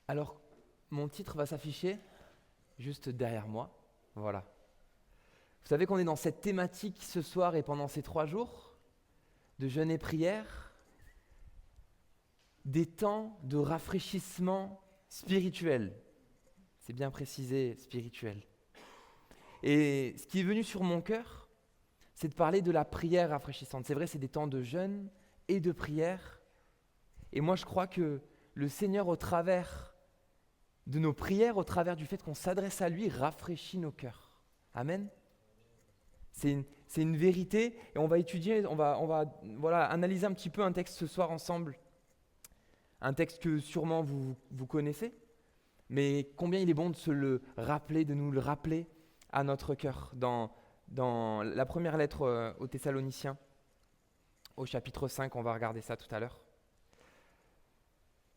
Alors, mon titre va s'afficher juste derrière moi. Voilà. Vous savez qu'on est dans cette thématique ce soir et pendant ces 3 jours de jeûne et prière, des temps de rafraîchissement spirituel. C'est bien précisé, spirituel. Et ce qui est venu sur mon cœur, c'est de parler de la prière rafraîchissante. C'est vrai, c'est des temps de jeûne et de prière. Et moi, je crois que le Seigneur, au travers de nos prières, au travers du fait qu'on s'adresse à lui, rafraîchit nos cœurs. Amen. C'est une vérité et on va étudier, on va analyser un petit peu un texte ce soir ensemble. Un texte que sûrement vous connaissez, mais combien il est bon de se le rappeler, de nous le rappeler à notre cœur. Dans la première lettre aux Thessaloniciens, au chapitre 5, on va regarder ça tout à l'heure.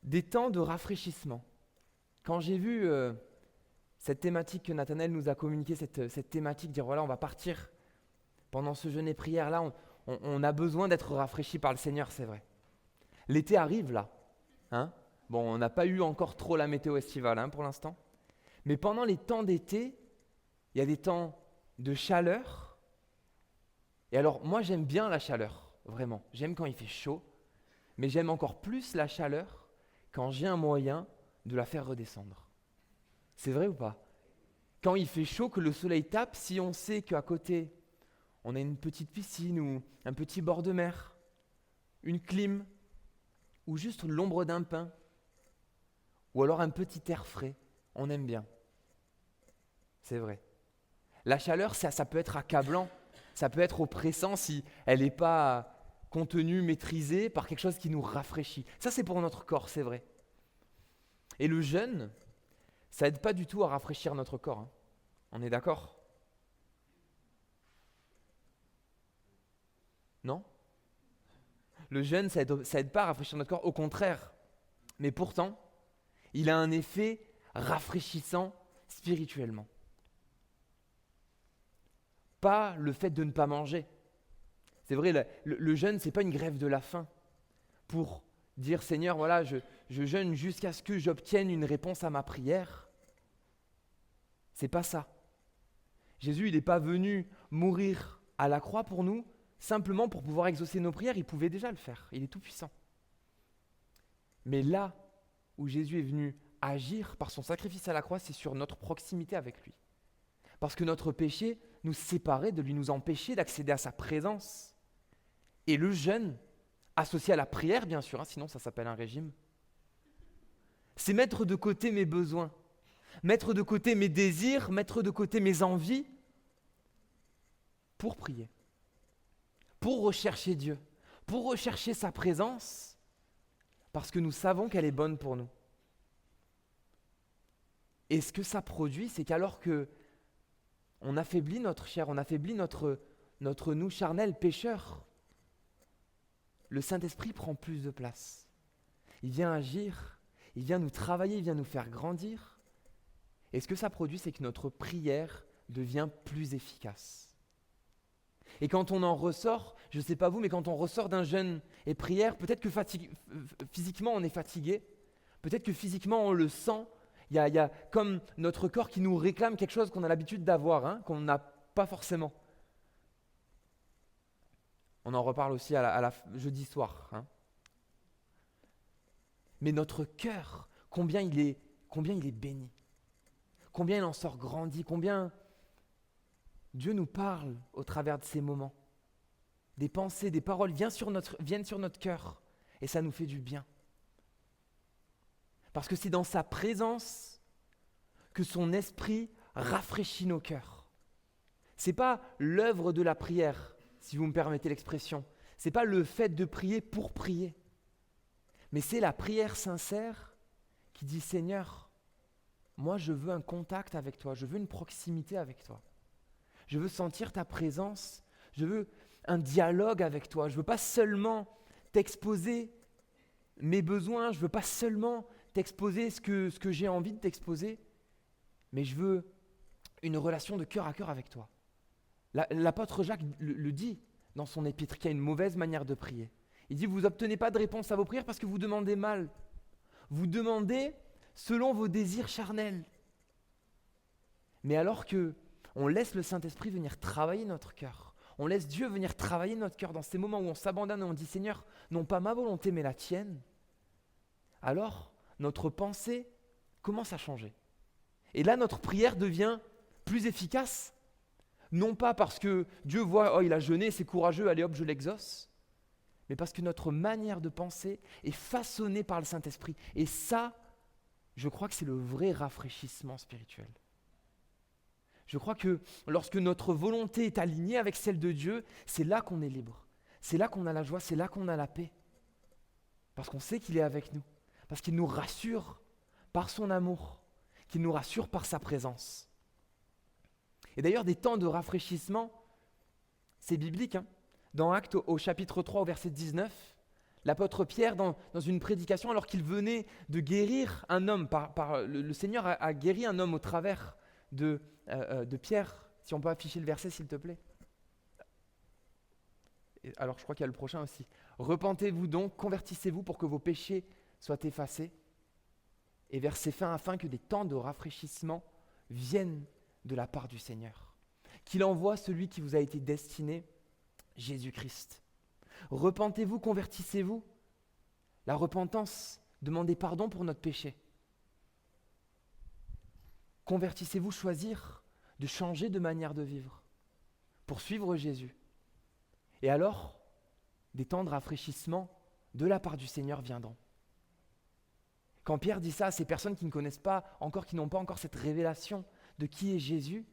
Des temps de rafraîchissement. Quand j'ai vu cette thématique que Nathanaël nous a communiquée, cette thématique, dire voilà, on va partir pendant ce jeûne et prière là, on a besoin d'être rafraîchi par le Seigneur, c'est vrai. L'été arrive là, hein. Bon, on n'a pas eu encore trop la météo estivale pour l'instant, mais pendant les temps d'été, il y a des temps de chaleur. Et alors, moi j'aime bien la chaleur, vraiment. J'aime quand il fait chaud, mais j'aime encore plus la chaleur quand j'ai un moyen de la faire redescendre. C'est vrai ou pas? Quand il fait chaud, que le soleil tape, si on sait qu'à côté, on a une petite piscine ou un petit bord de mer, une clim, ou juste l'ombre d'un pin, ou alors un petit air frais, on aime bien. C'est vrai. La chaleur, ça peut être accablant, ça peut être oppressant si elle n'est pas contenue, maîtrisée par quelque chose qui nous rafraîchit. Ça, c'est pour notre corps, c'est vrai. Et le jeûne, ça aide pas du tout à rafraîchir notre corps. On est d'accord? Non? Le jeûne, ça aide pas à rafraîchir notre corps, au contraire. Mais pourtant, il a un effet rafraîchissant spirituellement. Pas le fait de ne pas manger. C'est vrai, le jeûne, c'est pas une grève de la faim pour dire Seigneur, voilà, je jeûne jusqu'à ce que j'obtienne une réponse à ma prière. C'est pas ça. Jésus, il n'est pas venu mourir à la croix pour nous, simplement pour pouvoir exaucer nos prières. Il pouvait déjà le faire, il est tout puissant. Mais là où Jésus est venu agir par son sacrifice à la croix, c'est sur notre proximité avec lui. Parce que notre péché nous séparait de lui, nous empêchait d'accéder à sa présence. Et le jeûne, associé à la prière bien sûr, sinon ça s'appelle un régime, c'est mettre de côté mes besoins, mettre de côté mes désirs, mettre de côté mes envies pour prier, pour rechercher Dieu, pour rechercher sa présence, parce que nous savons qu'elle est bonne pour nous. Et ce que ça produit, c'est qu'alors que on affaiblit notre chair, on affaiblit notre nous charnel, pécheur, le Saint-Esprit prend plus de place. Il vient agir, il vient nous travailler, il vient nous faire grandir. Et ce que ça produit, c'est que notre prière devient plus efficace. Et quand on en ressort, je ne sais pas vous, mais quand on ressort d'un jeûne et prière, peut-être que physiquement on est fatigué, peut-être que physiquement on le sent, il y a comme notre corps qui nous réclame quelque chose qu'on a l'habitude d'avoir, qu'on n'a pas forcément. On en reparle aussi jeudi soir. Mais notre cœur, combien il est béni, combien il en sort grandi, combien Dieu nous parle au travers de ces moments. Des pensées, des paroles viennent sur notre cœur et ça nous fait du bien. Parce que c'est dans sa présence que son esprit rafraîchit nos cœurs. Ce n'est pas l'œuvre de la prière, si vous me permettez l'expression. Ce n'est pas le fait de prier pour prier. Mais c'est la prière sincère qui dit Seigneur, moi je veux un contact avec toi, je veux une proximité avec toi. Je veux sentir ta présence, je veux un dialogue avec toi. Je ne veux pas seulement t'exposer mes besoins, je ne veux pas seulement t'exposer ce que j'ai envie de t'exposer, mais je veux une relation de cœur à cœur avec toi. L'apôtre Jacques le dit dans son épître qu'il y a une mauvaise manière de prier. Il dit, vous n'obtenez pas de réponse à vos prières parce que vous demandez mal. Vous demandez selon vos désirs charnels. Mais alors que on laisse le Saint-Esprit venir travailler notre cœur, on laisse Dieu venir travailler notre cœur dans ces moments où on s'abandonne et on dit « Seigneur, non pas ma volonté mais la tienne », alors notre pensée commence à changer. Et là, notre prière devient plus efficace, non pas parce que Dieu voit « Oh, il a jeûné, c'est courageux, allez hop, je l'exauce », mais parce que notre manière de penser est façonnée par le Saint-Esprit. Et ça, je crois que c'est le vrai rafraîchissement spirituel. Je crois que lorsque notre volonté est alignée avec celle de Dieu, c'est là qu'on est libre. C'est là qu'on a la joie, c'est là qu'on a la paix. Parce qu'on sait qu'il est avec nous. Parce qu'il nous rassure par son amour, qu'il nous rassure par sa présence. Et d'ailleurs, des temps de rafraîchissement, c'est biblique. Dans Actes au chapitre 3, au verset 19, l'apôtre Pierre, dans une prédication, alors qu'il venait de guérir un homme, le Seigneur a guéri un homme au travers de Pierre. Si on peut afficher le verset, s'il te plaît. Et alors, je crois qu'il y a le prochain aussi. Repentez-vous donc, convertissez-vous pour que vos péchés soient effacés. Et versez fin afin que des temps de rafraîchissement viennent de la part du Seigneur. Qu'il envoie celui qui vous a été destiné, Jésus-Christ. Repentez-vous, convertissez-vous. La repentance, demandez pardon pour notre péché. Convertissez-vous, choisir de changer de manière de vivre pour suivre Jésus. Et alors, des temps de rafraîchissement de la part du Seigneur viendront. Quand Pierre dit ça à ces personnes qui ne connaissent pas encore, qui n'ont pas encore cette révélation de qui est Jésus,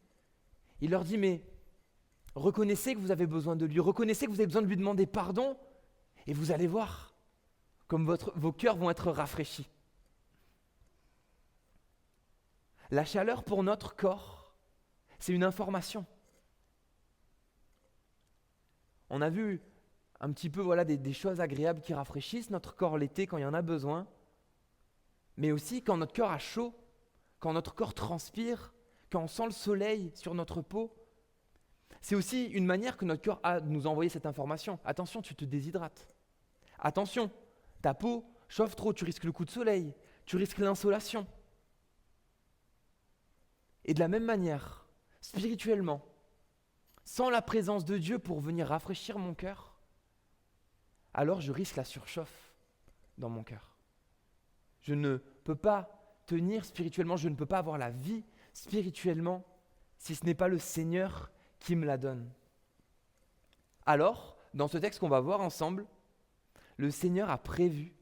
il leur dit, mais reconnaissez que vous avez besoin de lui, reconnaissez que vous avez besoin de lui demander pardon, et vous allez voir comme vos cœurs vont être rafraîchis. La chaleur pour notre corps, c'est une information. On a vu un petit peu des choses agréables qui rafraîchissent notre corps l'été quand il y en a besoin, mais aussi quand notre cœur a chaud, quand notre corps transpire, quand on sent le soleil sur notre peau. C'est aussi une manière que notre cœur a de nous envoyer cette information. Attention, tu te déshydrates. Attention, ta peau chauffe trop, tu risques le coup de soleil, tu risques l'insolation. Et de la même manière, spirituellement, sans la présence de Dieu pour venir rafraîchir mon cœur, alors je risque la surchauffe dans mon cœur. Je ne peux pas tenir spirituellement, je ne peux pas avoir la vie spirituellement si ce n'est pas le Seigneur qui me la donne. Alors, dans ce texte qu'on va voir ensemble, le Seigneur a prévu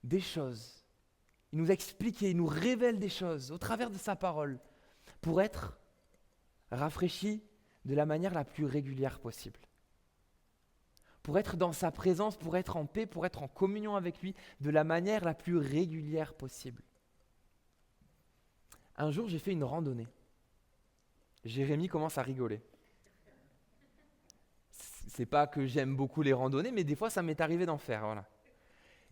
des choses. Il nous a expliqué, il nous révèle des choses au travers de sa parole pour être rafraîchi de la manière la plus régulière possible. Pour être dans sa présence, pour être en paix, pour être en communion avec lui de la manière la plus régulière possible. Un jour, j'ai fait une randonnée. Jérémy commence à rigoler. C'est pas que j'aime beaucoup les randonnées, mais des fois, ça m'est arrivé d'en faire. Voilà.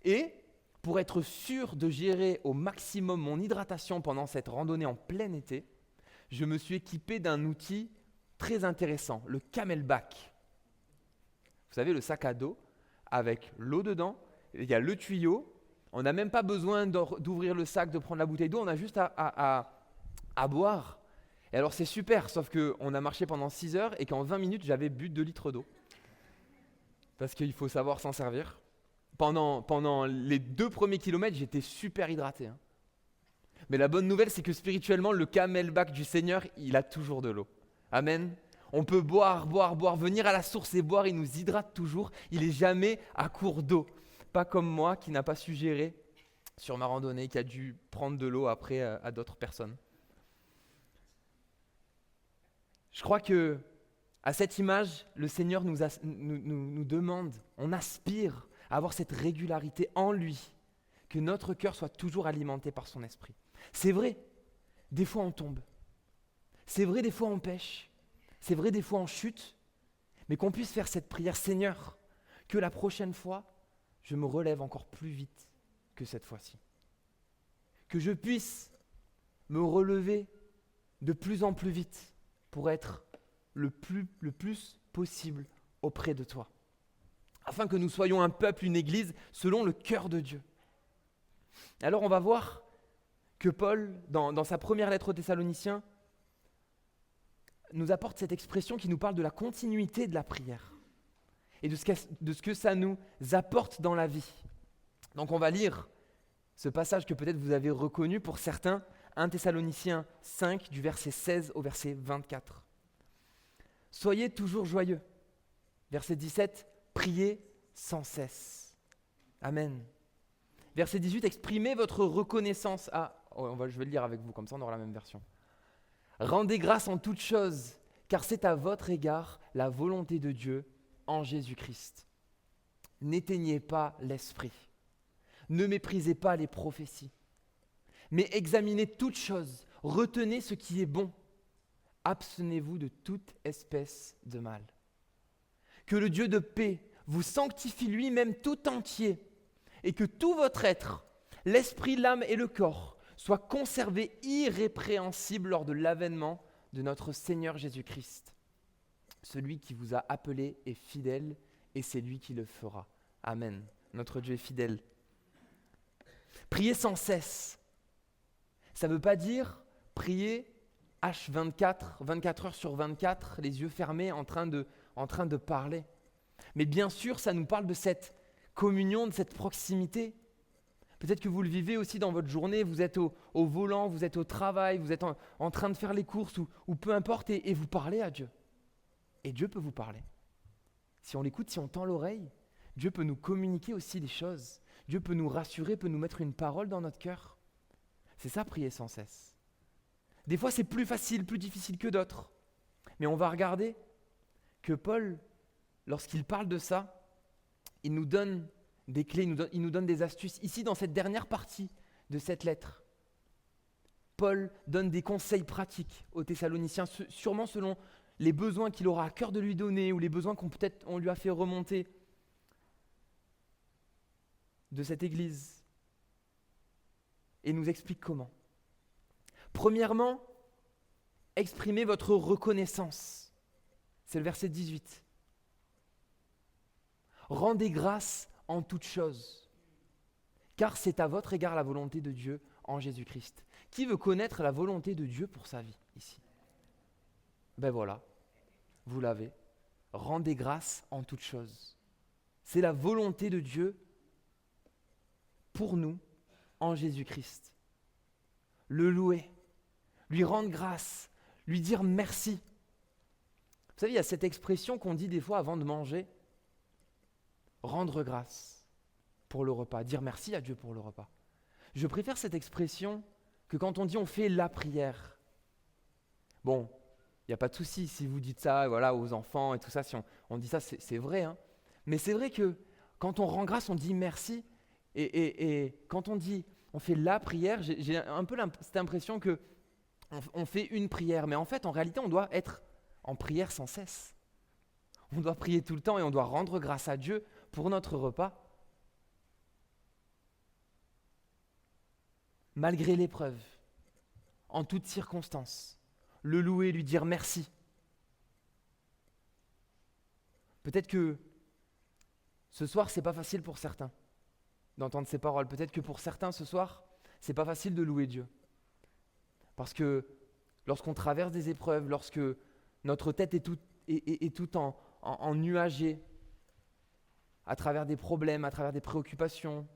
Et pour être sûr de gérer au maximum mon hydratation pendant cette randonnée en plein été, je me suis équipé d'un outil très intéressant, le Camelback. Vous savez, le sac à dos avec l'eau dedans, il y a le tuyau, on n'a même pas besoin d'ouvrir le sac, de prendre la bouteille d'eau, on a juste à boire. Et alors c'est super, sauf qu'on a marché pendant 6 heures et qu'en 20 minutes, j'avais bu 2 litres d'eau. Parce qu'il faut savoir s'en servir. Pendant les 2 premiers kilomètres, j'étais super hydraté. Mais la bonne nouvelle, c'est que spirituellement, le Camelback du Seigneur, il a toujours de l'eau. Amen. On peut boire, venir à la source et boire, il nous hydrate toujours. Il n'est jamais à court d'eau. Pas comme moi qui n'a pas su gérer sur ma randonnée, qui a dû prendre de l'eau après à d'autres personnes. Je crois que à cette image, le Seigneur nous demande, on aspire à avoir cette régularité en lui, que notre cœur soit toujours alimenté par son esprit. C'est vrai, des fois on tombe. C'est vrai, des fois on pêche. C'est vrai, des fois on chute. Mais qu'on puisse faire cette prière, Seigneur, que la prochaine fois, je me relève encore plus vite que cette fois-ci. Que je puisse me relever de plus en plus vite pour être le plus possible auprès de toi. Afin que nous soyons un peuple, une église, selon le cœur de Dieu. Alors on va voir que Paul, dans sa première lettre aux Thessaloniciens, nous apporte cette expression qui nous parle de la continuité de la prière et de ce que ça nous apporte dans la vie. Donc on va lire ce passage que peut-être vous avez reconnu pour certains, 1 Thessaloniciens 5, du verset 16 au verset 24. Soyez toujours joyeux. Verset 17, priez sans cesse. Amen. Verset 18, exprimez votre reconnaissance à... je vais le lire avec vous, comme ça on aura la même version. Rendez grâce en toutes choses, car c'est à votre égard la volonté de Dieu en Jésus-Christ. N'éteignez pas l'esprit. Ne méprisez pas les prophéties. Mais examinez toutes choses, retenez ce qui est bon. Abstenez-vous de toute espèce de mal. Que le Dieu de paix vous sanctifie lui-même tout entier, et que tout votre être, l'esprit, l'âme et le corps, soit conservé irrépréhensible lors de l'avènement de notre Seigneur Jésus-Christ. Celui qui vous a appelé est fidèle et c'est lui qui le fera. Amen. Notre Dieu est fidèle. Priez sans cesse. Ça ne veut pas dire prier H24, 24 heures sur 24, les yeux fermés en train de parler. Mais bien sûr, ça nous parle de cette communion, de cette proximité. Peut-être que vous le vivez aussi dans votre journée, vous êtes au volant, vous êtes au travail, vous êtes en train de faire les courses ou peu importe et vous parlez à Dieu. Et Dieu peut vous parler. Si on l'écoute, si on tend l'oreille, Dieu peut nous communiquer aussi des choses. Dieu peut nous rassurer, peut nous mettre une parole dans notre cœur. C'est ça, prier sans cesse. Des fois, c'est plus facile, plus difficile que d'autres. Mais on va regarder que Paul, lorsqu'il parle de ça, il nous donne des clés, il nous donne des astuces. Ici, dans cette dernière partie de cette lettre, Paul donne des conseils pratiques aux Thessaloniciens, sûrement selon les besoins qu'il aura à cœur de lui donner ou les besoins qu'on lui a fait remonter de cette église. Et il nous explique comment. Premièrement, exprimez votre reconnaissance. C'est le verset 18. Rendez grâce en toutes choses, car c'est à votre égard la volonté de Dieu en Jésus-Christ. Qui veut connaître la volonté de Dieu pour sa vie ici ? Ben voilà, vous l'avez. Rendez grâce en toutes choses. C'est la volonté de Dieu pour nous en Jésus-Christ. Le louer, lui rendre grâce, lui dire merci. Vous savez, il y a cette expression qu'on dit des fois avant de manger. Rendre grâce pour le repas, dire merci à Dieu pour le repas. Je préfère cette expression que quand on dit on fait la prière. Bon, il n'y a pas de souci si vous dites ça voilà, aux enfants et tout ça, si on dit ça, c'est vrai. Hein. Mais c'est vrai que quand on rend grâce, on dit merci. Et quand on dit on fait la prière, j'ai un peu cette impression qu'on fait une prière. Mais en fait, en réalité, on doit être en prière sans cesse. On doit prier tout le temps et on doit rendre grâce à Dieu pour notre repas. Malgré l'épreuve, en toutes circonstances, le louer, lui dire merci. Peut-être que ce soir, c'est pas facile pour certains d'entendre ces paroles. Peut-être que pour certains, ce soir, c'est pas facile de louer Dieu. Parce que lorsqu'on traverse des épreuves, lorsque notre tête est tout en nuagé, à travers des problèmes, à travers des préoccupations,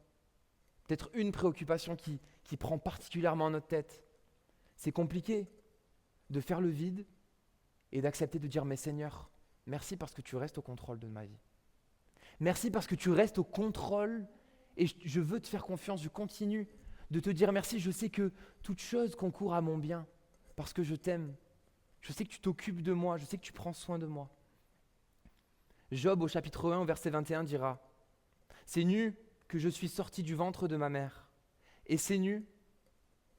peut-être une préoccupation qui prend particulièrement notre tête, c'est compliqué de faire le vide et d'accepter de dire « Mais Seigneur, merci parce que tu restes au contrôle de ma vie. Merci parce que tu restes au contrôle et je veux te faire confiance, je continue de te dire merci. Je sais que toute chose concourt à mon bien parce que je t'aime. Je sais que tu t'occupes de moi, je sais que tu prends soin de moi. » Job au chapitre 1 au verset 21 dira « C'est nu que je suis sorti du ventre de ma mère, et c'est nu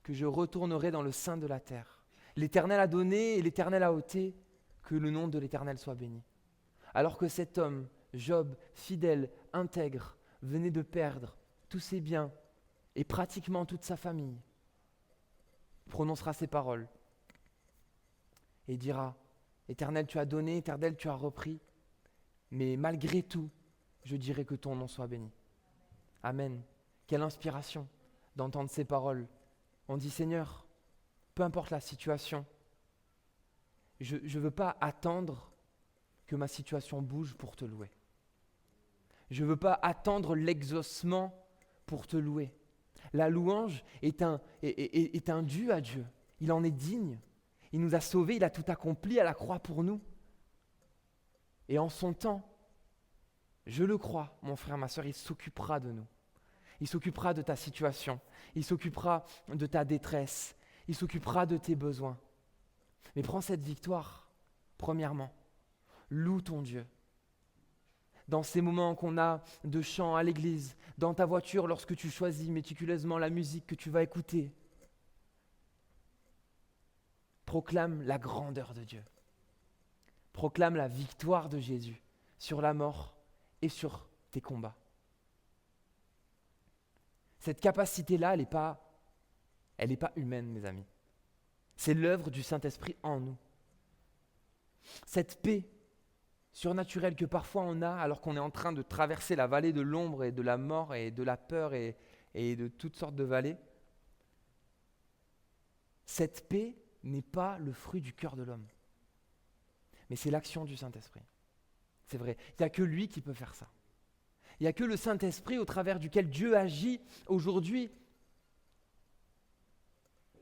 que je retournerai dans le sein de la terre. L'Éternel a donné et l'Éternel a ôté, que le nom de l'Éternel soit béni. » Alors que cet homme, Job, fidèle, intègre, venait de perdre tous ses biens et pratiquement toute sa famille, prononcera ces paroles et dira « Éternel, tu as donné, Éternel, tu as repris, mais malgré tout, je dirai que ton nom soit béni. » Amen. Quelle inspiration d'entendre ces paroles On dit Seigneur, peu importe la situation, je ne veux pas attendre que ma situation bouge pour te louer. Je ne veux pas attendre l'exaucement pour te louer. La louange est un dû à Dieu. Il en est digne. Il nous a sauvés, il a tout accompli à la croix pour nous. Et en son temps, je le crois, mon frère, ma soeur, il s'occupera de nous. Il s'occupera de ta situation. Il s'occupera de ta détresse. Il s'occupera de tes besoins. Mais prends cette victoire, premièrement. Loue ton Dieu. Dans ces moments qu'on a de chant à l'église, dans ta voiture, lorsque tu choisis méticuleusement la musique que tu vas écouter, proclame la grandeur de Dieu. Proclame la victoire de Jésus sur la mort et sur tes combats. Cette capacité-là, elle n'est pas humaine, mes amis. C'est l'œuvre du Saint-Esprit en nous. Cette paix surnaturelle que parfois on a alors qu'on est en train de traverser la vallée de l'ombre et de la mort et de la peur et de toutes sortes de vallées, cette paix n'est pas le fruit du cœur de l'homme. Mais c'est l'action du Saint-Esprit. C'est vrai, il n'y a que lui qui peut faire ça. Il n'y a que le Saint-Esprit au travers duquel Dieu agit aujourd'hui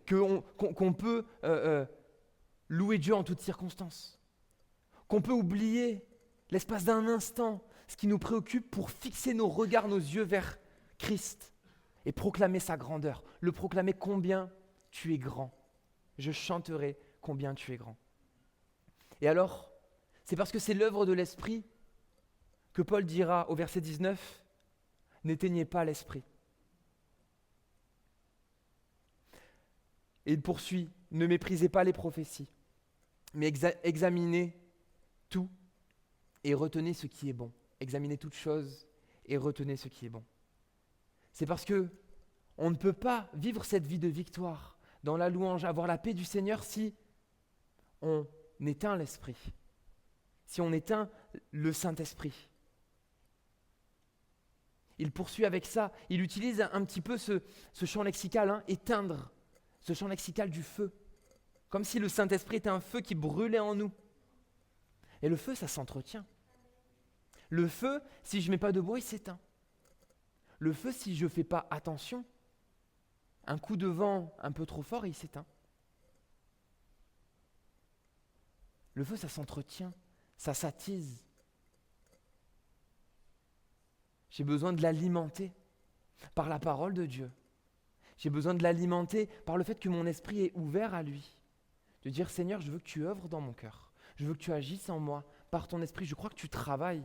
qu'on peut louer Dieu en toutes circonstances. Qu'on peut oublier l'espace d'un instant ce qui nous préoccupe pour fixer nos regards, nos yeux vers Christ et proclamer sa grandeur, le proclamer combien tu es grand. Je chanterai combien tu es grand. Et alors, c'est parce que c'est l'œuvre de l'Esprit que Paul dira au verset 19, « N'éteignez pas l'Esprit ». Et il poursuit, « Ne méprisez pas les prophéties, mais examinez tout et retenez ce qui est bon. » Examinez toutes choses et retenez ce qui est bon. C'est parce que on ne peut pas vivre cette vie de victoire dans la louange, avoir la paix du Seigneur si on éteint l'Esprit, si on éteint le Saint-Esprit. Il poursuit avec ça, il utilise un petit peu ce champ lexical, éteindre, ce champ lexical du feu, comme si le Saint-Esprit était un feu qui brûlait en nous. Et le feu, ça s'entretient. Le feu, si je ne mets pas de bois, il s'éteint. Le feu, si je ne fais pas attention, un coup de vent un peu trop fort, il s'éteint. Le feu, ça s'entretient, ça s'attise. J'ai besoin de l'alimenter par la parole de Dieu. J'ai besoin de l'alimenter par le fait que mon esprit est ouvert à lui. De dire, Seigneur, je veux que tu œuvres dans mon cœur. Je veux que tu agisses en moi par ton esprit. Je crois que tu travailles.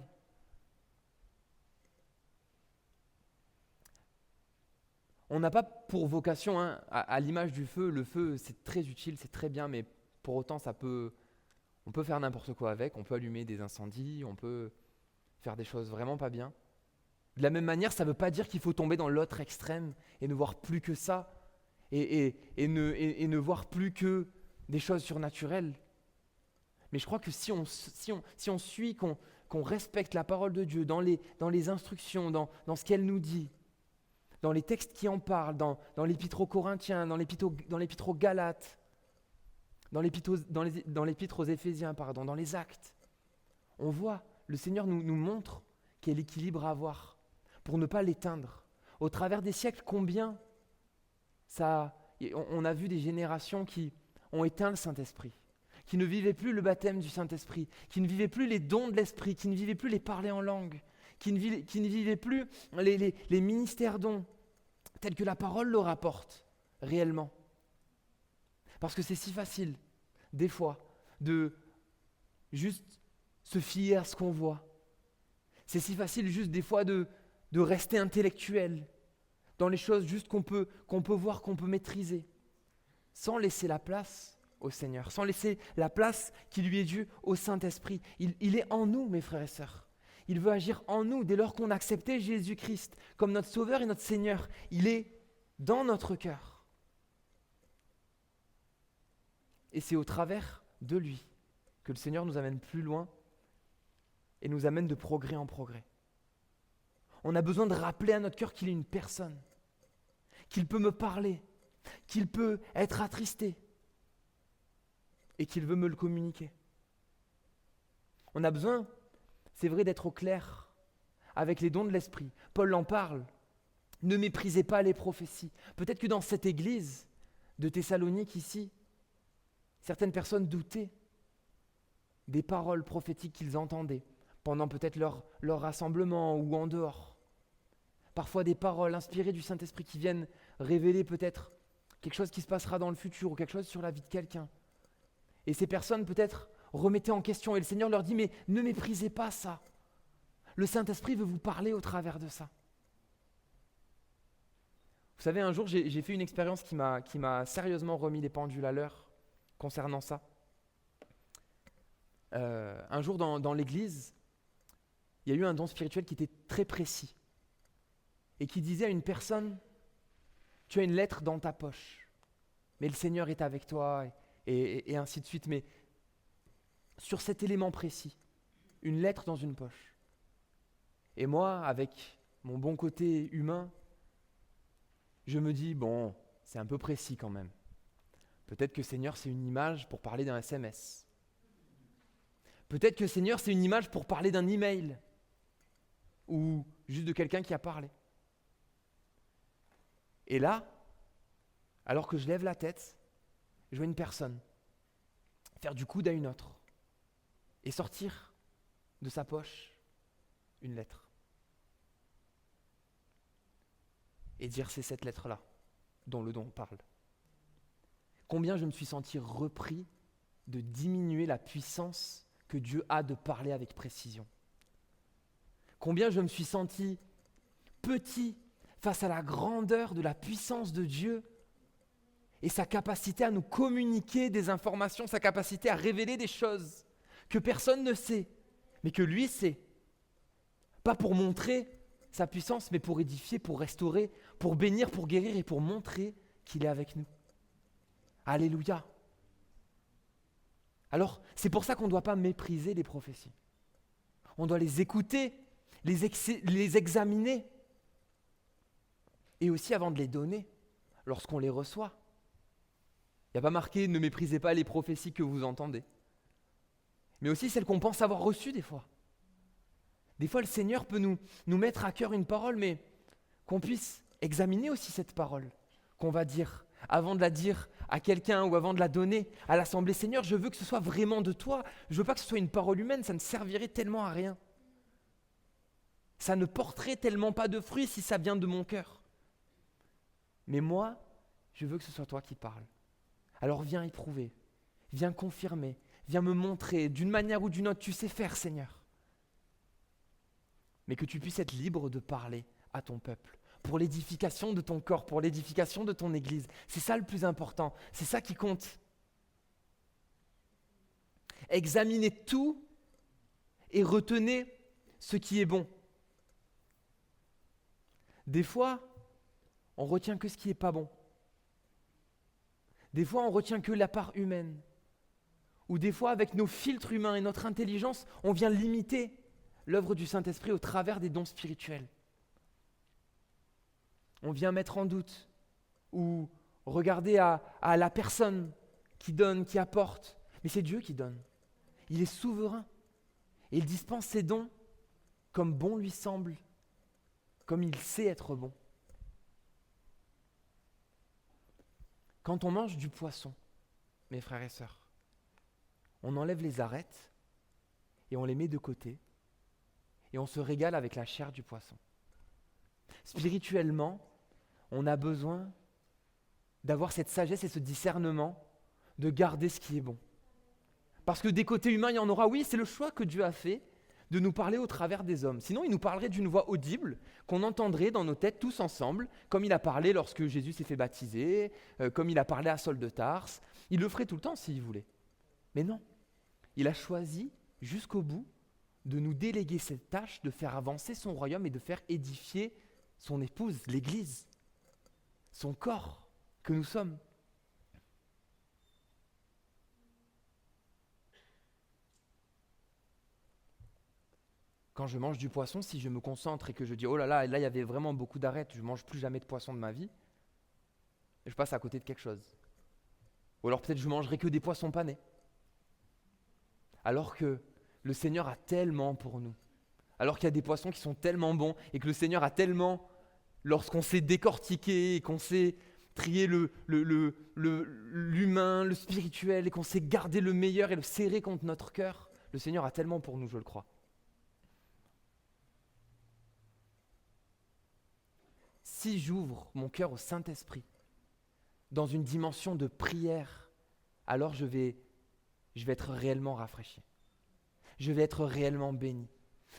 On n'a pas pour vocation, à l'image du feu, le feu c'est très utile, c'est très bien, mais pour autant on peut faire n'importe quoi avec, on peut allumer des incendies, on peut faire des choses vraiment pas bien. De la même manière, ça ne veut pas dire qu'il faut tomber dans l'autre extrême et ne voir plus que ça, et ne voir plus que des choses surnaturelles. Mais je crois que si on suit, qu'on respecte la parole de Dieu dans les instructions, dans ce qu'elle nous dit, dans les textes qui en parlent, dans l'épître aux Corinthiens, dans l'épître aux Galates, dans l'épître aux Éphésiens, dans les Actes, on voit, le Seigneur nous montre quel équilibre à avoir pour ne pas l'éteindre. Au travers des siècles, combien on a vu des générations qui ont éteint le Saint-Esprit, qui ne vivaient plus le baptême du Saint-Esprit, qui ne vivaient plus les dons de l'Esprit, qui ne vivaient plus les parler en langue, qui ne vivaient plus les ministères dons, tels que la parole le rapporte réellement. Parce que c'est si facile, des fois, de juste se fier à ce qu'on voit. C'est si facile juste des fois de rester intellectuel dans les choses juste qu'on peut voir, qu'on peut maîtriser, sans laisser la place au Seigneur, sans laisser la place qui lui est due au Saint-Esprit. Il est en nous, mes frères et sœurs. Il veut agir en nous dès lors qu'on a accepté Jésus-Christ comme notre Sauveur et notre Seigneur. Il est dans notre cœur. Et c'est au travers de lui que le Seigneur nous amène plus loin et nous amène de progrès en progrès. On a besoin de rappeler à notre cœur qu'il est une personne, qu'il peut me parler, qu'il peut être attristé et qu'il veut me le communiquer. On a besoin, c'est vrai, d'être au clair avec les dons de l'esprit. Paul en parle. Ne méprisez pas les prophéties. Peut-être que dans cette église de Thessalonique ici, certaines personnes doutaient des paroles prophétiques qu'ils entendaient pendant peut-être leur rassemblement ou en dehors. Parfois des paroles inspirées du Saint-Esprit qui viennent révéler peut-être quelque chose qui se passera dans le futur ou quelque chose sur la vie de quelqu'un. Et ces personnes peut-être remettaient en question et le Seigneur leur dit « Mais ne méprisez pas ça. Le Saint-Esprit veut vous parler au travers de ça. » Vous savez, un jour, j'ai fait une expérience qui m'a sérieusement remis les pendules à l'heure concernant ça. Un jour, dans l'église, il y a eu un don spirituel qui était très précis et qui disait à une personne « Tu as une lettre dans ta poche, mais le Seigneur est avec toi, et ainsi de suite. » Mais sur cet élément précis, une lettre dans une poche. Et moi, avec mon bon côté humain, je me dis, bon, c'est un peu précis quand même. Peut-être que Seigneur, c'est une image pour parler d'un SMS. Peut-être que Seigneur, c'est une image pour parler d'un email. Ou juste de quelqu'un qui a parlé. Et là, alors que je lève la tête, je vois une personne faire du coude à une autre et sortir de sa poche une lettre. Et dire c'est cette lettre-là dont le don parle. Combien je me suis senti repris de diminuer la puissance que Dieu a de parler avec précision. Combien je me suis senti petit face à la grandeur de la puissance de Dieu et sa capacité à nous communiquer des informations, sa capacité à révéler des choses que personne ne sait, mais que lui sait. Pas pour montrer sa puissance, mais pour édifier, pour restaurer, pour bénir, pour guérir et pour montrer qu'il est avec nous. Alléluia. Alors, c'est pour ça qu'on ne doit pas mépriser les prophéties. On doit les écouter, les examiner. Et aussi avant de les donner, lorsqu'on les reçoit. Il n'y a pas marqué « ne méprisez pas les prophéties que vous entendez ». Mais aussi celles qu'on pense avoir reçues des fois. Des fois, le Seigneur peut nous mettre à cœur une parole, mais qu'on puisse examiner aussi cette parole qu'on va dire, avant de la dire à quelqu'un ou avant de la donner à l'assemblée. Seigneur, je veux que ce soit vraiment de toi. Je ne veux pas que ce soit une parole humaine, ça ne servirait tellement à rien. Ça ne porterait tellement pas de fruits si ça vient de mon cœur. Mais moi, je veux que ce soit toi qui parles. Alors viens éprouver, viens confirmer, viens me montrer d'une manière ou d'une autre, tu sais faire, Seigneur. Mais que tu puisses être libre de parler à ton peuple, pour l'édification de ton corps, pour l'édification de ton Église. C'est ça le plus important, c'est ça qui compte. Examinez tout et retenez ce qui est bon. Des fois, on retient que ce qui n'est pas bon. Des fois, on retient que la part humaine. Ou des fois, avec nos filtres humains et notre intelligence, on vient limiter l'œuvre du Saint-Esprit au travers des dons spirituels. On vient mettre en doute ou regarder à la personne qui donne, qui apporte. Mais c'est Dieu qui donne. Il est souverain. Et il dispense ses dons comme bon lui semble, comme il sait être bon. Quand on mange du poisson, mes frères et sœurs, on enlève les arêtes et on les met de côté et on se régale avec la chair du poisson. Spirituellement, on a besoin d'avoir cette sagesse et ce discernement de garder ce qui est bon. Parce que des côtés humains, il y en aura, oui, c'est le choix que Dieu a fait de nous parler au travers des hommes. Sinon, il nous parlerait d'une voix audible qu'on entendrait dans nos têtes tous ensemble, comme il a parlé lorsque Jésus s'est fait baptiser, comme il a parlé à Saul de Tarse. Il le ferait tout le temps s'il voulait. Mais non, il a choisi jusqu'au bout de nous déléguer cette tâche de faire avancer son royaume et de faire édifier son épouse, l'Église, son corps que nous sommes. Quand je mange du poisson, si je me concentre et que je dis « Oh là là, là il y avait vraiment beaucoup d'arêtes, je ne mange plus jamais de poisson de ma vie », je passe à côté de quelque chose. Ou alors peut-être je mangerai que des poissons panés. Alors que le Seigneur a tellement pour nous. Alors qu'il y a des poissons qui sont tellement bons et que le Seigneur a tellement, lorsqu'on sait décortiquer et qu'on sait trier l'humain, le spirituel et qu'on sait garder le meilleur et le serrer contre notre cœur, le Seigneur a tellement pour nous, je le crois. Si j'ouvre mon cœur au Saint-Esprit dans une dimension de prière, alors je vais être réellement rafraîchi. Je vais être réellement béni.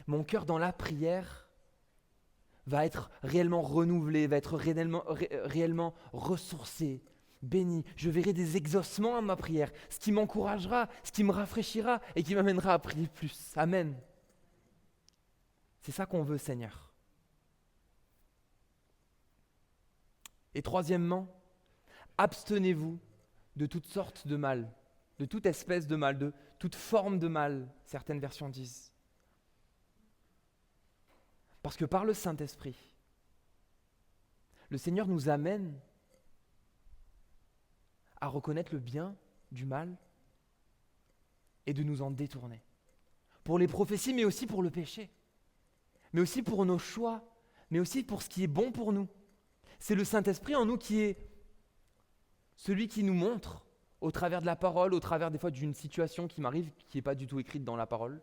Mon cœur dans la prière va être réellement renouvelé, va être réellement ressourcé, béni. Je verrai des exaucements à ma prière, ce qui m'encouragera, ce qui me rafraîchira et qui m'amènera à prier plus. Amen. C'est ça qu'on veut, Seigneur. Et troisièmement, abstenez-vous de toutes sortes de mal, de toute espèce de mal, de toute forme de mal, certaines versions disent. Parce que par le Saint-Esprit, le Seigneur nous amène à reconnaître le bien du mal et de nous en détourner. Pour les prophéties, mais aussi pour le péché, mais aussi pour nos choix, mais aussi pour ce qui est bon pour nous. C'est le Saint-Esprit en nous qui est celui qui nous montre, au travers de la parole, au travers des fois d'une situation qui m'arrive, qui n'est pas du tout écrite dans la parole.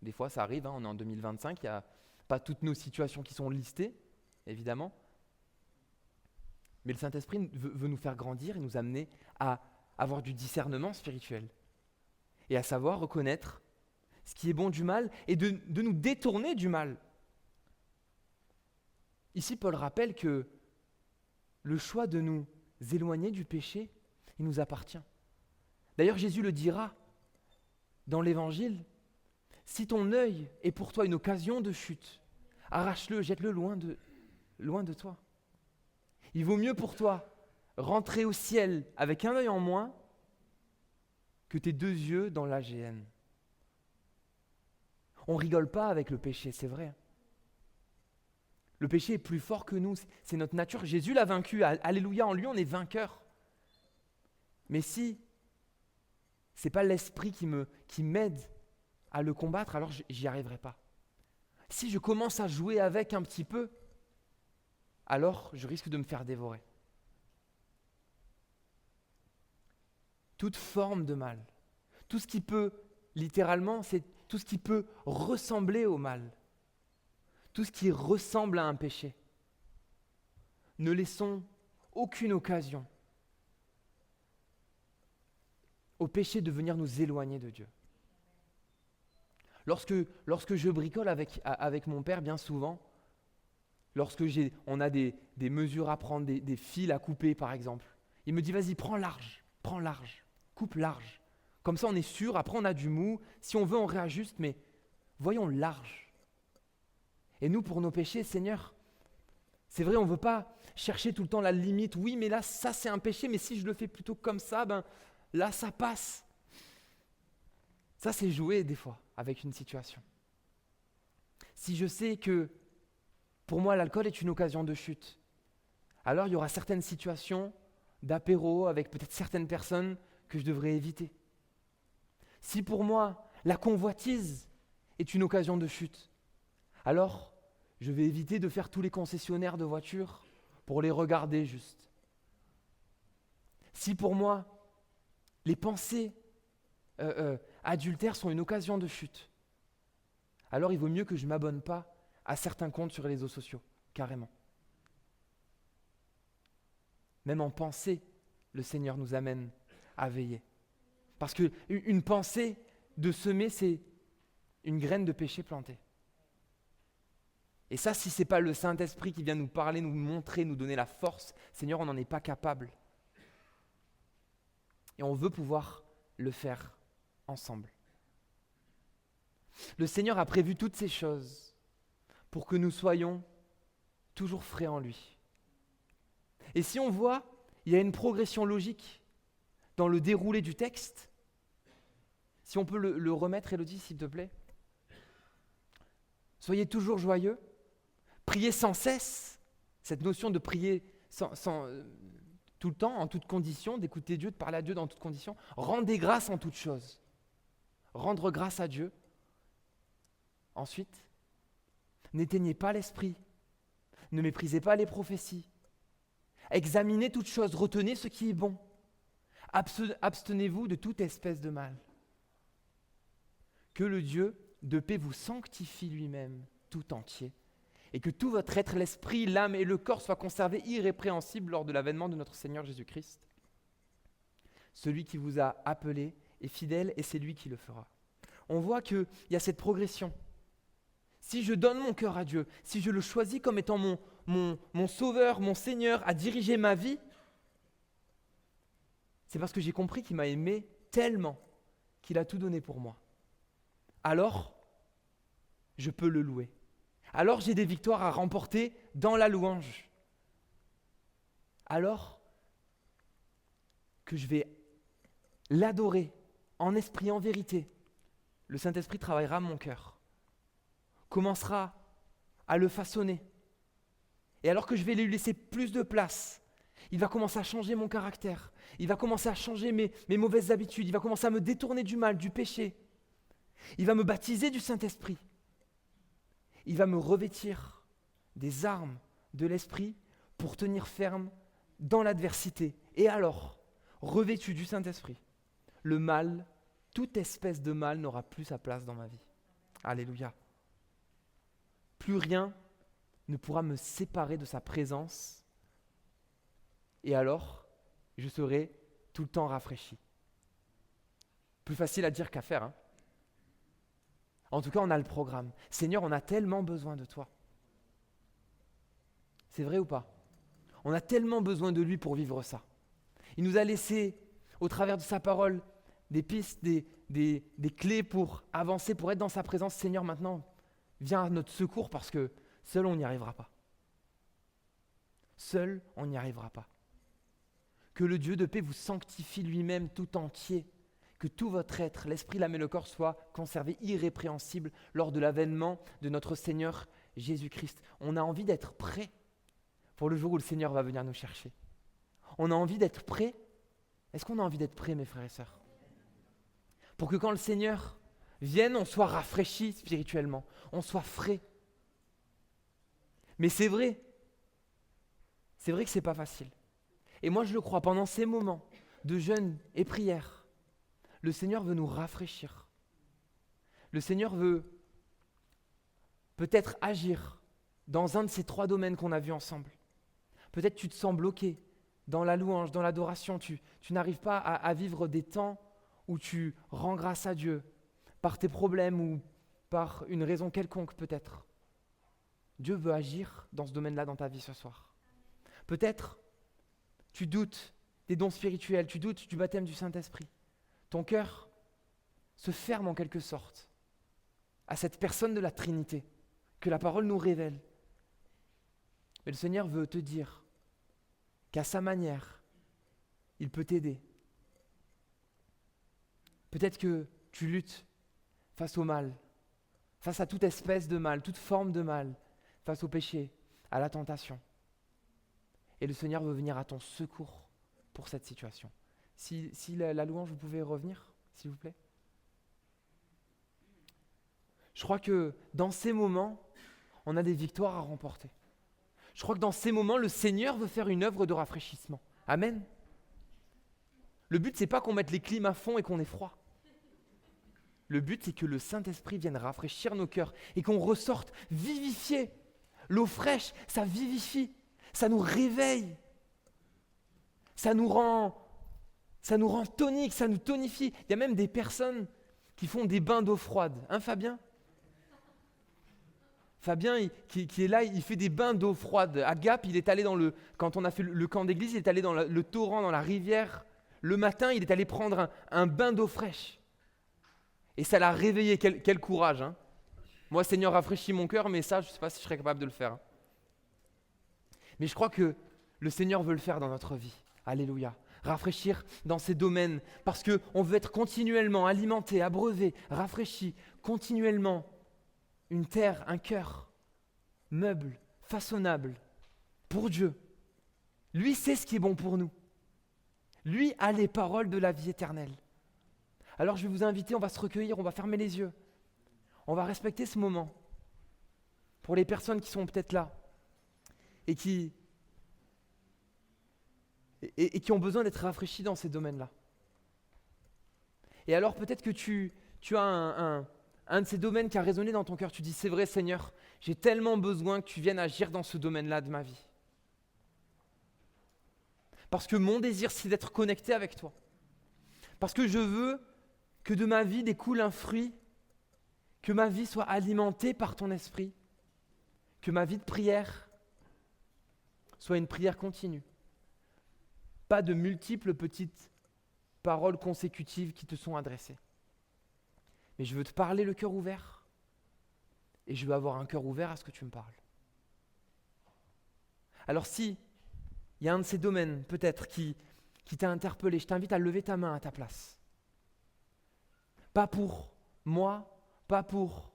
Des fois ça arrive, on est en 2025, il n'y a pas toutes nos situations qui sont listées, évidemment. Mais le Saint-Esprit veut nous faire grandir et nous amener à avoir du discernement spirituel et à savoir reconnaître ce qui est bon du mal et de nous détourner du mal. Ici, Paul rappelle que le choix de nous éloigner du péché, il nous appartient. D'ailleurs, Jésus le dira dans l'Évangile, « Si ton œil est pour toi une occasion de chute, arrache-le, jette-le loin de toi. Il vaut mieux pour toi rentrer au ciel avec un œil en moins que tes 2 yeux dans la géhenne. » On rigole pas avec le péché, c'est vrai. Le péché est plus fort que nous, c'est notre nature. Jésus l'a vaincu, alléluia, en lui on est vainqueur. Mais si c'est pas l'esprit qui m'aide à le combattre, alors j'y arriverai pas. Si je commence à jouer avec un petit peu, alors je risque de me faire dévorer. Toute forme de mal, tout ce qui peut, littéralement, c'est tout ce qui peut ressembler au mal. Tout ce qui ressemble à un péché. Ne laissons aucune occasion au péché de venir nous éloigner de Dieu. Lorsque je bricole avec mon père, bien souvent, lorsque on a des mesures à prendre, des fils à couper par exemple, il me dit vas-y, prends large, coupe large. Comme ça on est sûr, après on a du mou, si on veut on réajuste, mais voyons large. Et nous, pour nos péchés, Seigneur, c'est vrai, on ne veut pas chercher tout le temps la limite. Oui, mais là, ça, c'est un péché, mais si je le fais plutôt comme ça, là, ça passe. Ça, c'est jouer des fois avec une situation. Si je sais que, pour moi, l'alcool est une occasion de chute, alors il y aura certaines situations d'apéro avec peut-être certaines personnes que je devrais éviter. Si pour moi, la convoitise est une occasion de chute, alors je vais éviter de faire tous les concessionnaires de voitures pour les regarder juste. Si pour moi, les pensées adultères sont une occasion de chute, alors il vaut mieux que je ne m'abonne pas à certains comptes sur les réseaux sociaux, carrément. Même en pensée, le Seigneur nous amène à veiller. Parce qu'une pensée de semer, c'est une graine de péché plantée. Et ça, si ce n'est pas le Saint-Esprit qui vient nous parler, nous montrer, nous donner la force, Seigneur, on n'en est pas capable. Et on veut pouvoir le faire ensemble. Le Seigneur a prévu toutes ces choses pour que nous soyons toujours frais en lui. Et si on voit, il y a une progression logique dans le déroulé du texte. Si on peut le remettre, Élodie, s'il te plaît. Soyez toujours toujours sans cesse, cette notion de prier tout le temps, en toutes conditions, d'écouter Dieu, de parler à Dieu dans toutes conditions. Rendez grâce en toutes choses. Rendre grâce à Dieu. Ensuite, n'éteignez pas l'esprit. Ne méprisez pas les prophéties. Examinez toutes choses, retenez ce qui est bon. Abstenez-vous de toute espèce de mal. Que le Dieu de paix vous sanctifie lui-même tout entier, et que tout votre être, l'esprit, l'âme et le corps soient conservés irrépréhensibles lors de l'avènement de notre Seigneur Jésus-Christ. Celui qui vous a appelé est fidèle et c'est lui qui le fera. On voit qu'il y a cette progression. Si je donne mon cœur à Dieu, si je le choisis comme étant mon sauveur, mon Seigneur, à diriger ma vie, c'est parce que j'ai compris qu'il m'a aimé tellement qu'il a tout donné pour moi. Alors, je peux le louer. Alors, j'ai des victoires à remporter dans la louange. Alors que je vais l'adorer en esprit, en vérité, le Saint-Esprit travaillera mon cœur, commencera à le façonner. Et alors que je vais lui laisser plus de place, il va commencer à changer mon caractère, il va commencer à changer mes mauvaises habitudes, il va commencer à me détourner du mal, du péché. Il va me baptiser du Saint-Esprit. Il va me revêtir des armes de l'Esprit pour tenir ferme dans l'adversité. Et alors, revêtu du Saint-Esprit, le mal, toute espèce de mal n'aura plus sa place dans ma vie. Alléluia. Plus rien ne pourra me séparer de sa présence. Et alors, je serai tout le temps rafraîchi. Plus facile à dire qu'à faire, hein. En tout cas, on a le programme. Seigneur, on a tellement besoin de toi. C'est vrai ou pas? On a tellement besoin de lui pour vivre ça. Il nous a laissé, au travers de sa parole, des pistes, des clés pour avancer, pour être dans sa présence. Seigneur, maintenant, viens à notre secours parce que seul, on n'y arrivera pas. Seul, on n'y arrivera pas. Que le Dieu de paix vous sanctifie lui-même tout entier. Que tout votre être, l'esprit, l'âme et le corps soient conservés irrépréhensibles lors de l'avènement de notre Seigneur Jésus-Christ. On a envie d'être prêt pour le jour où le Seigneur va venir nous chercher. On a envie d'être prêt. Est-ce qu'on a envie d'être prêt, mes frères et sœurs? Pour que quand le Seigneur vienne, on soit rafraîchi spirituellement, on soit frais. Mais c'est vrai que c'est pas facile. Et moi je le crois, pendant ces moments de jeûne et prière, le Seigneur veut nous rafraîchir. Le Seigneur veut peut-être agir dans un de ces 3 domaines qu'on a vus ensemble. Peut-être tu te sens bloqué dans la louange, dans l'adoration. Tu n'arrives pas à vivre des temps où tu rends grâce à Dieu par tes problèmes ou par une raison quelconque peut-être. Dieu veut agir dans ce domaine-là dans ta vie ce soir. Peut-être tu doutes des dons spirituels, tu doutes du baptême du Saint-Esprit. Ton cœur se ferme en quelque sorte à cette personne de la Trinité que la parole nous révèle. Mais le Seigneur veut te dire qu'à sa manière, il peut t'aider. Peut-être que tu luttes face au mal, face à toute espèce de mal, toute forme de mal, face au péché, à la tentation. Et le Seigneur veut venir à ton secours pour cette situation. Si la louange, vous pouvez revenir, s'il vous plaît. Je crois que dans ces moments, on a des victoires à remporter. Je crois que dans ces moments, le Seigneur veut faire une œuvre de rafraîchissement. Amen. Le but, c'est pas qu'on mette les clims à fond et qu'on ait froid. Le but, c'est que le Saint-Esprit vienne rafraîchir nos cœurs et qu'on ressorte vivifié. L'eau fraîche, ça vivifie, ça nous réveille, ça nous rend tonique, ça nous tonifie. Il y a même des personnes qui font des bains d'eau froide. Hein, Fabien ? Fabien, qui est là, il fait des bains d'eau froide. À Gap, quand on a fait le camp d'église, il est allé dans le torrent, dans la rivière. Le matin, il est allé prendre un bain d'eau fraîche. Et ça l'a réveillé. Quel courage, hein. Moi, Seigneur, rafraîchis mon cœur, mais ça, je ne sais pas si je serais capable de le faire. Mais je crois que le Seigneur veut le faire dans notre vie. Alléluia. Rafraîchir dans ces domaines, parce qu'on veut être continuellement alimenté, abreuvé, rafraîchi, continuellement. Une terre, un cœur, meuble, façonnable, pour Dieu. Lui sait ce qui est bon pour nous. Lui a les paroles de la vie éternelle. Alors je vais vous inviter, on va se recueillir, on va fermer les yeux. On va respecter ce moment. Pour les personnes qui sont peut-être là et qui ont besoin d'être rafraîchies dans ces domaines-là. Et alors peut-être que tu as un de ces domaines qui a résonné dans ton cœur. Tu dis, c'est vrai Seigneur, j'ai tellement besoin que tu viennes agir dans ce domaine-là de ma vie. Parce que mon désir, c'est d'être connecté avec toi. Parce que je veux que de ma vie découle un fruit, que ma vie soit alimentée par ton esprit, que ma vie de prière soit une prière continue. Pas de multiples petites paroles consécutives qui te sont adressées. Mais je veux te parler le cœur ouvert et je veux avoir un cœur ouvert à ce que tu me parles. Alors si il y a un de ces domaines peut-être qui t'a interpellé, je t'invite à lever ta main à ta place. Pas pour moi, pas pour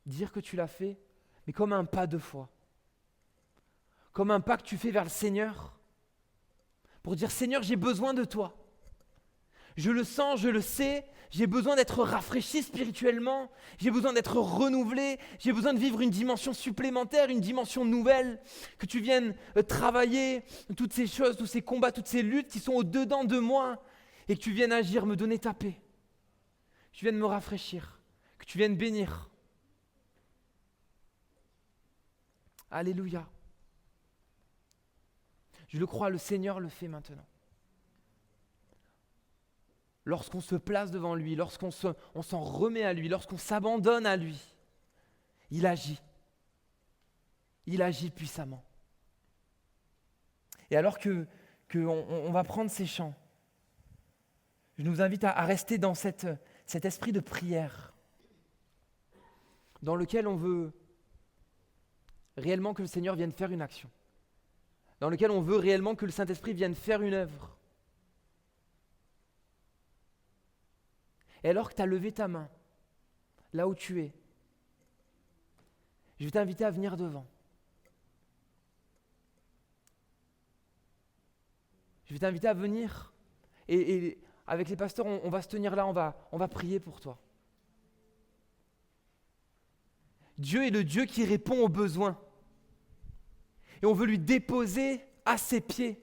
dire que tu l'as fait, mais comme un pas de foi. Comme un pas que tu fais vers le Seigneur pour dire Seigneur, j'ai besoin de toi. Je le sens, je le sais, j'ai besoin d'être rafraîchi spirituellement, j'ai besoin d'être renouvelé, j'ai besoin de vivre une dimension supplémentaire, une dimension nouvelle, que tu viennes travailler toutes ces choses, tous ces combats, toutes ces luttes qui sont au-dedans de moi et que tu viennes agir, me donner ta paix, que tu viennes me rafraîchir, que tu viennes bénir. Alléluia. Je le crois, le Seigneur le fait maintenant. Lorsqu'on se place devant lui, lorsqu'on s'en remet à lui, lorsqu'on s'abandonne à lui, il agit. Il agit puissamment. Et alors qu'on va prendre ces chants, je nous invite à rester dans cet esprit de prière dans lequel on veut réellement que le Seigneur vienne faire une action, dans lequel on veut réellement que le Saint-Esprit vienne faire une œuvre. Et alors que tu as levé ta main, là où tu es, je vais t'inviter à venir devant. Je vais t'inviter à venir et avec les pasteurs, on va se tenir là, on va prier pour toi. Dieu est le Dieu qui répond aux besoins. Et on veut lui déposer à ses pieds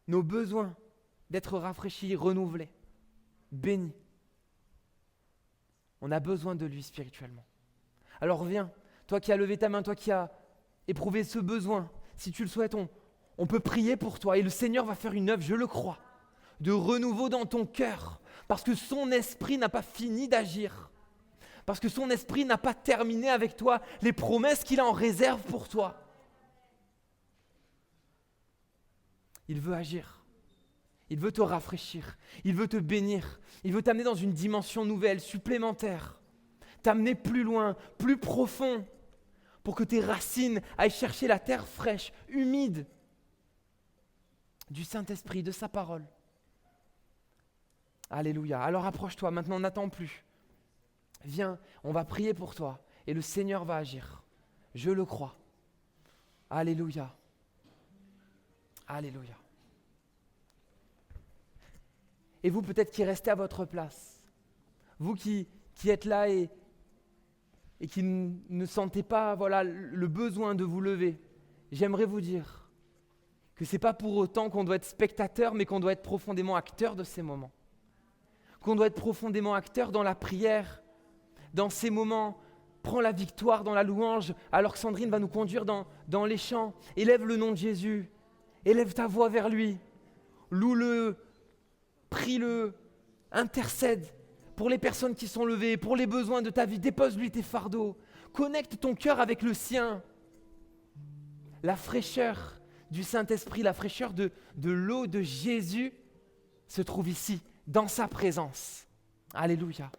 nos besoins d'être rafraîchis, renouvelés, bénis. On a besoin de lui spirituellement. Alors viens, toi qui as levé ta main, toi qui as éprouvé ce besoin, si tu le souhaites, on peut prier pour toi et le Seigneur va faire une œuvre, je le crois, de renouveau dans ton cœur, parce que son esprit n'a pas fini d'agir. Parce que son esprit n'a pas terminé avec toi les promesses qu'il a en réserve pour toi. Il veut agir. Il veut te rafraîchir. Il veut te bénir. Il veut t'amener dans une dimension nouvelle, supplémentaire. T'amener plus loin, plus profond, pour que tes racines aillent chercher la terre fraîche, humide, du Saint-Esprit, de sa parole. Alléluia. Alors approche-toi, maintenant on n'attend plus. Viens, on va prier pour toi et le Seigneur va agir. Je le crois. Alléluia. Alléluia. Et vous peut-être qui restez à votre place, vous qui êtes là et qui ne sentez pas le besoin de vous lever, j'aimerais vous dire que ce n'est pas pour autant qu'on doit être spectateur, mais qu'on doit être profondément acteur de ces moments. Qu'on doit être profondément acteur dans la prière, dans ces moments. Prends la victoire dans la louange, alors que Sandrine va nous conduire dans les chants. Élève le nom de Jésus, élève ta voix vers lui, loue-le, prie-le, intercède pour les personnes qui sont levées, pour les besoins de ta vie, dépose-lui tes fardeaux, connecte ton cœur avec le sien. La fraîcheur du Saint-Esprit, la fraîcheur de l'eau de Jésus se trouve ici, dans sa présence. Alléluia.